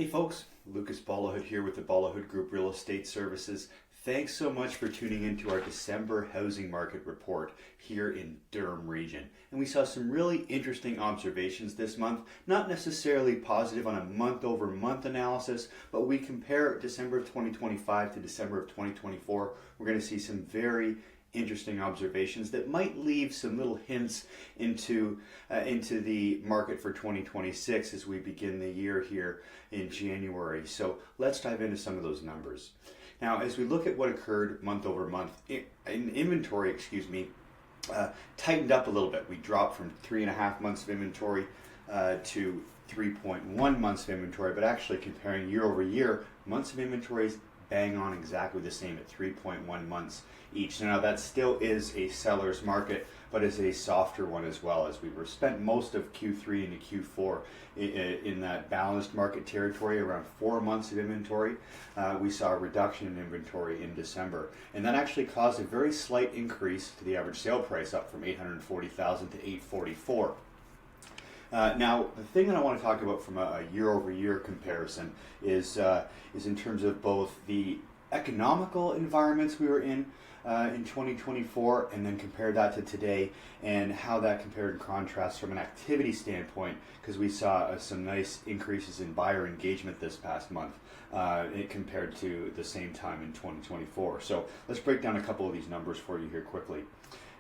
Hey folks, Lucas Balahood here with the Balahood Group Real Estate Services. Thanks so much for tuning in to our December housing market report here in Durham region. And we saw some really interesting observations this month, not necessarily positive on a month over month analysis, but we compare December of 2025 to December of 2024. We're going to see some very interesting observations that might leave some little hints into the market for 2026 as we begin the year here in January. So let's dive into some of those numbers. Now, as we look at what occurred month over month, inventory, tightened up a little bit. We dropped from 3.5 months of inventory to 3.1 months of inventory, but actually comparing year over year, months of inventory is bang on exactly the same at 3.1 months each. So now that still is a seller's market, but is a softer one as well, as we were spent most of Q3 into Q4 in that balanced market territory, around 4 months of inventory. We saw a reduction in inventory in December, and that actually caused a very slight increase to the average sale price, up from 840,000 to 844. Now, the thing that I want to talk about from a year-over-year comparison is in terms of both the economical environments we were in 2024, and then compare that to today, and how that compared and contrasts from an activity standpoint, because we saw some nice increases in buyer engagement this past month compared to the same time in 2024. So let's break down a couple of these numbers for you here quickly.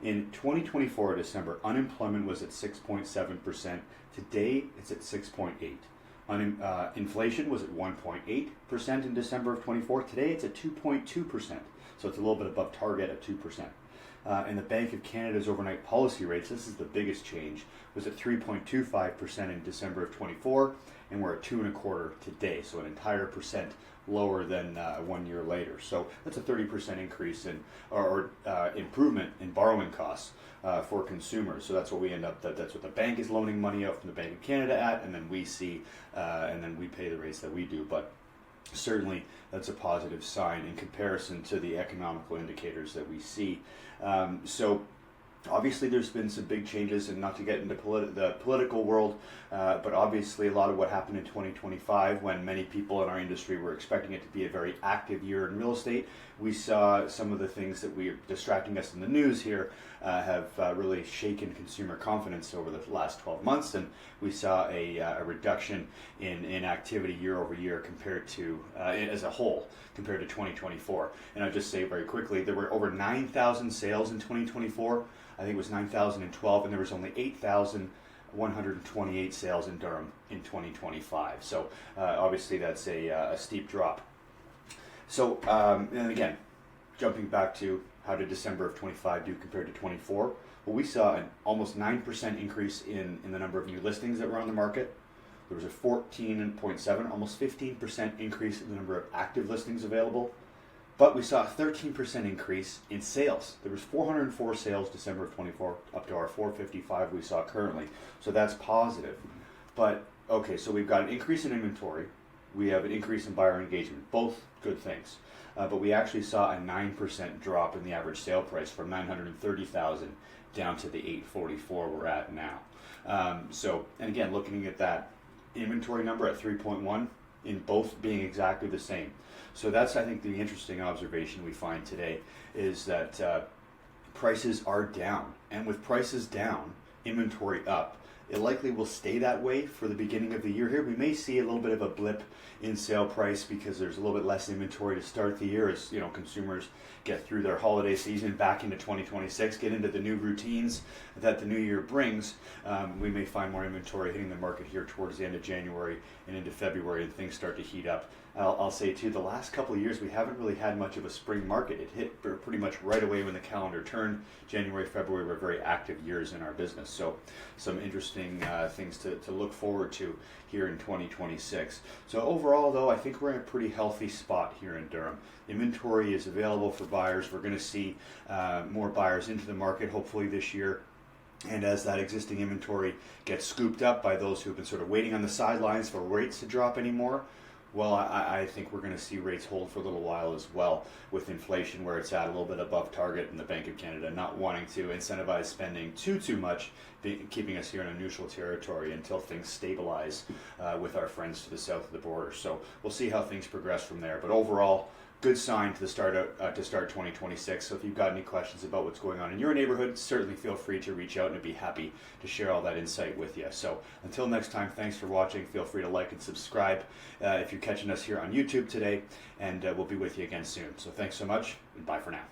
In 2024 December, unemployment was at 6.7%. Today, it's at 6.8%. Inflation was at 1.8% in December of 24. Today, it's at 2.2%. So it's a little bit above target at 2%. And the Bank of Canada's overnight policy rates, this is the biggest change, was at 3.25% in December of 24, and we're at 2.25% today. So an entire percent lower than 1 year later. So that's a 30% increase in or improvement in borrowing costs for consumers. So that's what we end up. That's what the bank is loaning money out from the Bank of Canada at, and then we see, and then we pay the rates that we do. But certainly, that's a positive sign in comparison to the economical indicators that we see. So obviously, there's been some big changes, and not to get into the political world, but obviously a lot of what happened in 2025, when many people in our industry were expecting it to be a very active year in real estate, we saw some of the things that were distracting us in the news here have really shaken consumer confidence over the last 12 months, and we saw a reduction in activity year over year compared to, as a whole, compared to 2024. And I'll just say very quickly, there were over 9,000 sales in 2024. I think it was 9,012, and there was only 8,128 sales in Durham in 2025. So obviously that's a steep drop. So, and again, jumping back to how did December of 25 do compared to 24? Well, we saw an almost 9% increase in the number of new listings that were on the market. There was a 14.7, almost 15% increase in the number of active listings available. But we saw a 13% increase in sales. There was 404 sales December of 24 up to our 455 we saw currently. So that's positive. But okay, so we've got an increase in inventory. We have an increase in buyer engagement. Both good things. But we actually saw a 9% drop in the average sale price from 930,000 down to the 844 we're at now. So, and again, looking at that inventory number at 3.1, in both being exactly the same. So that's, I think, the interesting observation we find today, is that prices are down. And with prices down, inventory up, it likely will stay that way for the beginning of the year here. We may see a little bit of a blip in sale price because there's a little bit less inventory to start the year, as consumers get through their holiday season, back into 2026, get into the new routines that the new year brings. We may find more inventory hitting the market here towards the end of January and into February, and things start to heat up. I'll say too, the last couple of years we haven't really had much of a spring market. It hit pretty much right away when the calendar turned. January, February were very active years in our business. So some interesting things to look forward to here in 2026. So overall, though, I think we're in a pretty healthy spot here in Durham. Inventory is available for buyers. We're going to see more buyers into the market hopefully this year. And as that existing inventory gets scooped up by those who've been sort of waiting on the sidelines for rates to drop anymore, Well, I think we're going to see rates hold for a little while as well, with inflation where it's at a little bit above target, and the Bank of Canada not wanting to incentivize spending too much, keeping us here in a neutral territory until things stabilize with our friends to the south of the border. So we'll see how things progress from there. But overall, good sign to start 2026. So if you've got any questions about what's going on in your neighborhood, certainly feel free to reach out, and I'd be happy to share all that insight with you. So until next time, thanks for watching. Feel free to like and subscribe if you're catching us here on YouTube today, and we'll be with you again soon. So thanks so much, and bye for now.